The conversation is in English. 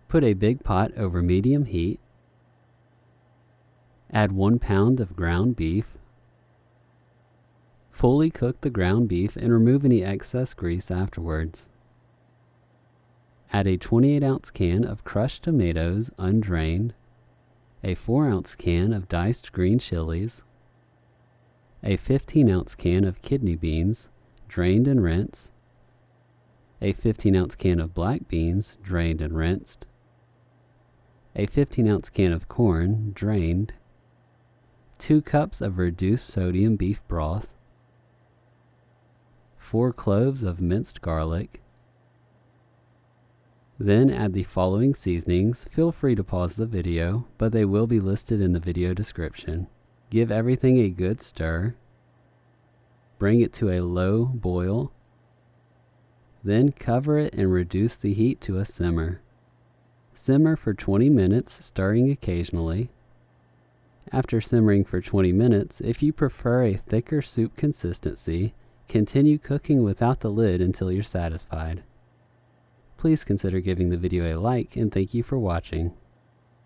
Put a big pot over medium heat. Add 1 pound of ground beef. Fully cook the ground beef and remove any excess grease afterwards. Add a 28-ounce can of crushed tomatoes, undrained, a 4-ounce can of diced green chilies, a 15-ounce can of kidney beans, drained and rinsed, a 15-ounce can of black beans, drained and rinsed, a 15-ounce can of corn, drained, 2 cups of reduced sodium beef broth, 4 cloves of minced garlic. Then add the following seasonings. Feel free to pause the video, but they will be listed in the video description. Give everything a good stir. Bring it to a low boil. Then cover it and reduce the heat to a simmer. Simmer for 20 minutes, stirring occasionally. After simmering for 20 minutes, if you prefer a thicker soup consistency, continue cooking without the lid until you're satisfied. Please consider giving the video a like, and thank you for watching.